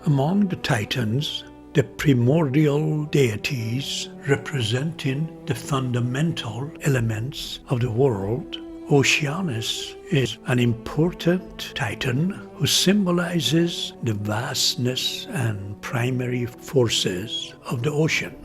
Among the Titans, the primordial deities representing the fundamental elements of the world, Oceanus is an important Titan who symbolizes the vastness and primary forces of the ocean.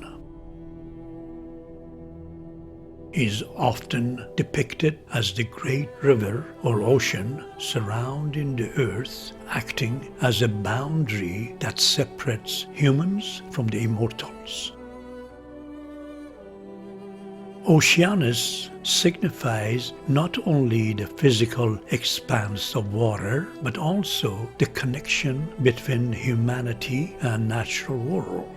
He is often depicted as the great river or ocean surrounding the earth, acting as a boundary that separates humans from the immortals. Oceanus signifies not only the physical expanse of water, but also the connection between humanity and natural world.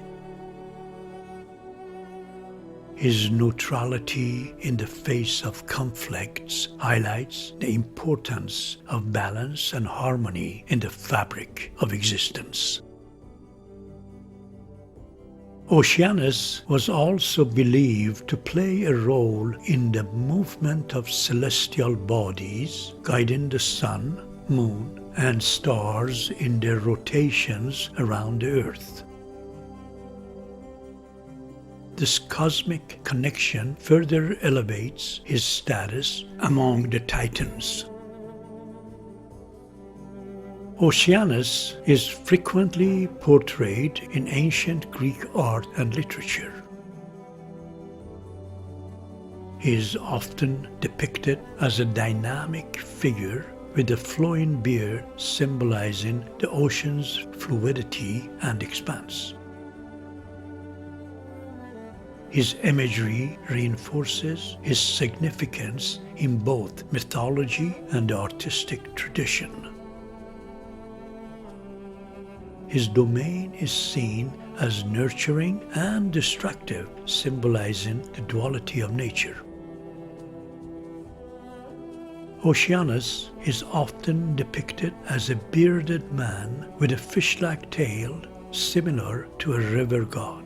His neutrality in the face of conflicts highlights the importance of balance and harmony in the fabric of existence. Oceanus was also believed to play a role in the movement of celestial bodies, guiding the sun, moon, and stars in their rotations around the earth. This cosmic connection further elevates his status among the Titans. Oceanus is frequently portrayed in ancient Greek art and literature. He is often depicted as a dynamic figure with a flowing beard symbolizing the ocean's fluidity and expanse. His imagery reinforces his significance in both mythology and the artistic tradition. His domain is seen as nurturing and destructive, symbolizing the duality of nature. Oceanus is often depicted as a bearded man with a fish-like tail, similar to a river god.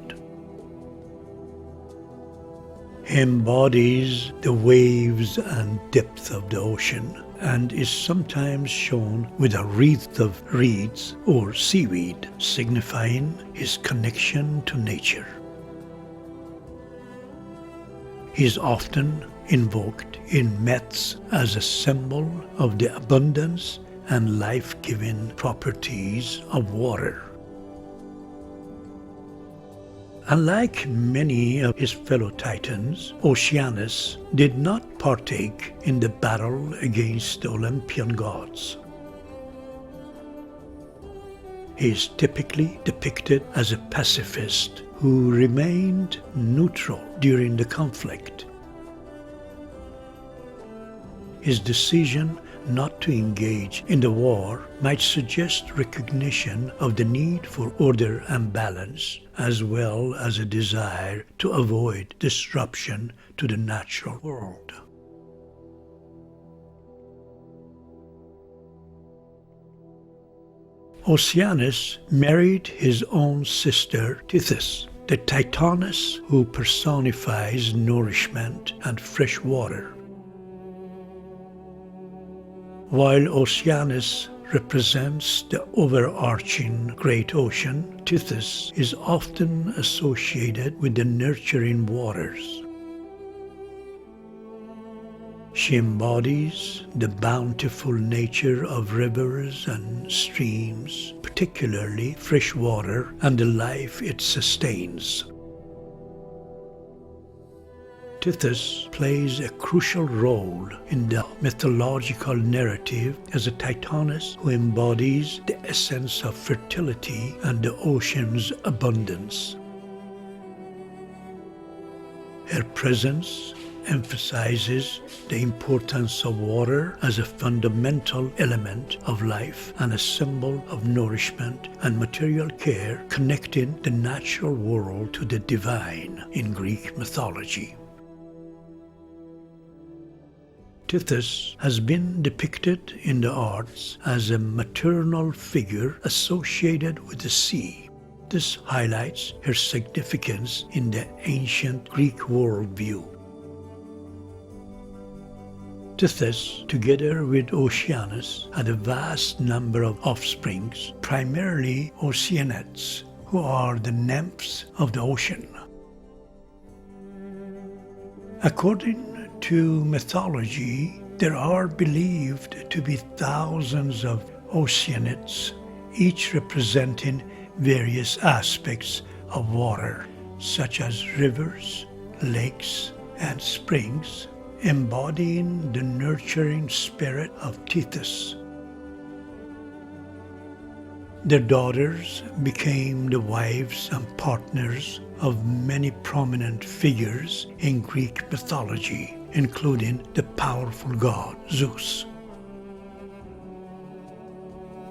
He embodies the waves and depth of the ocean and is sometimes shown with a wreath of reeds or seaweed, signifying his connection to nature. He is often invoked in myths as a symbol of the abundance and life-giving properties of water. Unlike many of his fellow Titans, Oceanus did not partake in the battle against the Olympian gods. He is typically depicted as a pacifist who remained neutral during the conflict. His decision not to engage in the war might suggest recognition of the need for order and balance, as well as a desire to avoid disruption to the natural world. Oceanus married his own sister Tethys, the Titaness who personifies nourishment and fresh water. While Oceanus represents the overarching great ocean, Tethys is often associated with the nurturing waters. She embodies the bountiful nature of rivers and streams, particularly fresh water, and the life it sustains. Tethys plays a crucial role in the mythological narrative as a Titaness who embodies the essence of fertility and the ocean's abundance. Her presence emphasizes the importance of water as a fundamental element of life and a symbol of nourishment and material care, connecting the natural world to the divine in Greek mythology. Tethys has been depicted in the arts as a maternal figure associated with the sea. This highlights her significance in the ancient Greek worldview. Tethys, together with Oceanus, had a vast number of offsprings, primarily oceanids, who are the nymphs of the ocean. According to mythology, there are believed to be thousands of oceanids, each representing various aspects of water, such as rivers, lakes, and springs, embodying the nurturing spirit of Tethys. Their daughters became the wives and partners of many prominent figures in Greek mythology, including the powerful god Zeus.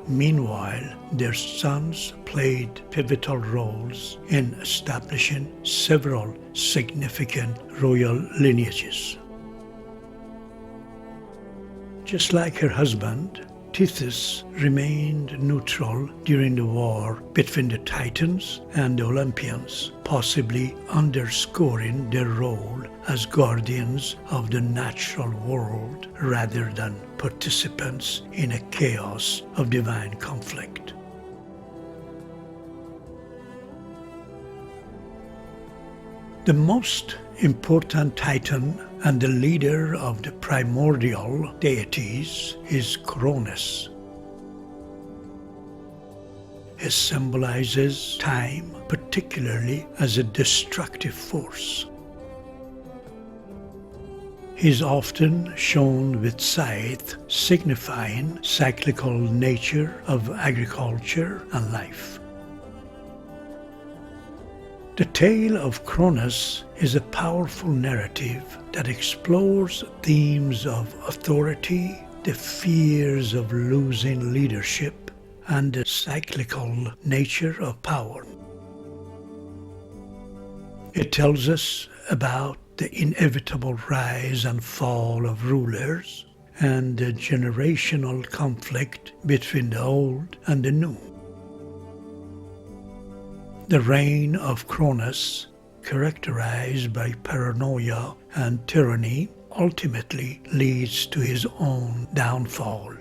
Meanwhile, their sons played pivotal roles in establishing several significant royal lineages. Just like her husband, Tethys remained neutral during the war between the Titans and the Olympians, possibly underscoring their role as guardians of the natural world rather than participants in a chaos of divine conflict. The most important Titan and the leader of the primordial deities is Cronus. He symbolizes time, particularly as a destructive force. He is often shown with scythe, signifying cyclical nature of agriculture and life. The tale of Cronus is a powerful narrative that explores themes of authority, the fears of losing leadership, and the cyclical nature of power. It tells us about the inevitable rise and fall of rulers and the generational conflict between the old and the new. The reign of Cronus, characterized by paranoia and tyranny, ultimately leads to his own downfall.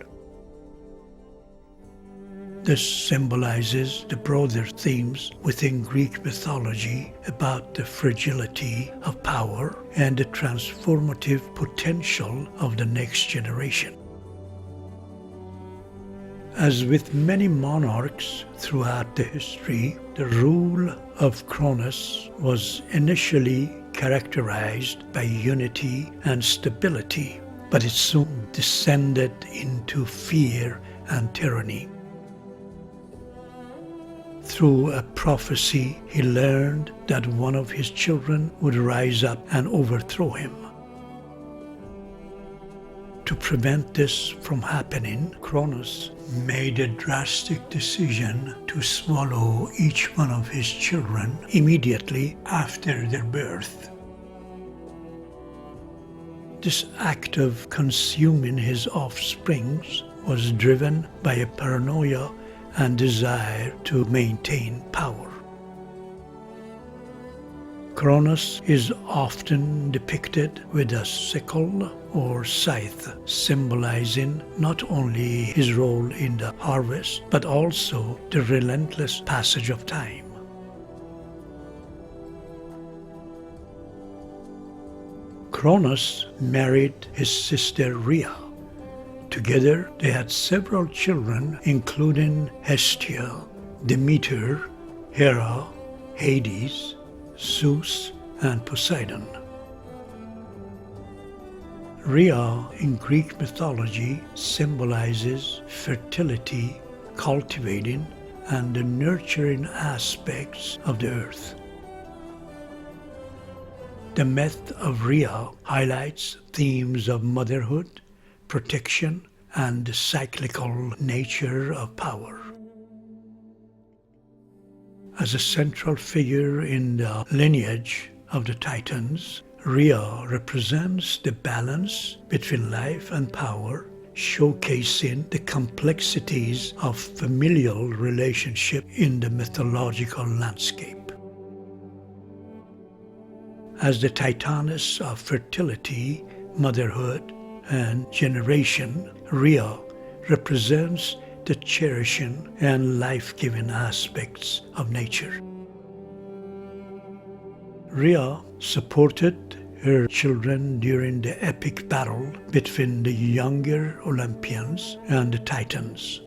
This symbolizes the broader themes within Greek mythology about the fragility of power and the transformative potential of the next generation. As with many monarchs throughout the history, the rule of Cronus was initially characterized by unity and stability, but it soon descended into fear and tyranny. Through a prophecy, he learned that one of his children would rise up and overthrow him. To prevent this from happening, Cronus made a drastic decision to swallow each one of his children immediately after their birth. This act of consuming his offsprings was driven by a paranoia and desire to maintain power. Cronus is often depicted with a sickle or scythe, symbolizing not only his role in the harvest, but also the relentless passage of time. Cronus married his sister Rhea. Together they had several children, including Hestia, Demeter, Hera, Hades, Zeus, and Poseidon. Rhea in Greek mythology symbolizes fertility, cultivating, and the nurturing aspects of the earth. The myth of Rhea highlights themes of motherhood, protection, and the cyclical nature of power. As a central figure in the lineage of the Titans, Rhea represents the balance between life and power, showcasing the complexities of familial relationship in the mythological landscape. As the Titaness of fertility, motherhood, and generation, Rhea represents the cherishing and life-giving aspects of nature. Rhea supported her children during the epic battle between the younger Olympians and the Titans.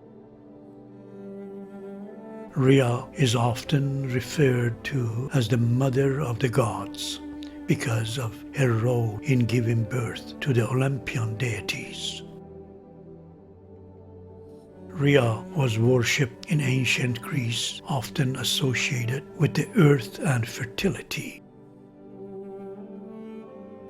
Rhea is often referred to as the mother of the gods because of her role in giving birth to the Olympian deities. Rhea was worshipped in ancient Greece, often associated with the earth and fertility.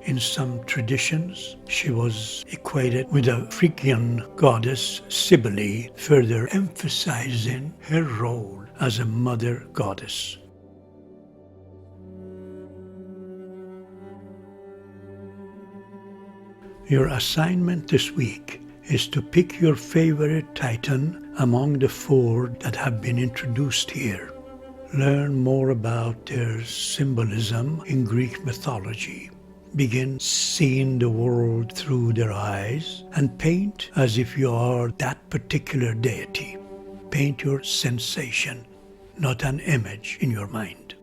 In some traditions, she was equated with the Phrygian goddess Cybele, further emphasizing her role as a mother goddess. Your assignment this week is to pick your favorite Titan among the 4 that have been introduced here. Learn more about their symbolism in Greek mythology. Begin seeing the world through their eyes and paint as if you are that particular deity. Paint your sensation, not an image in your mind.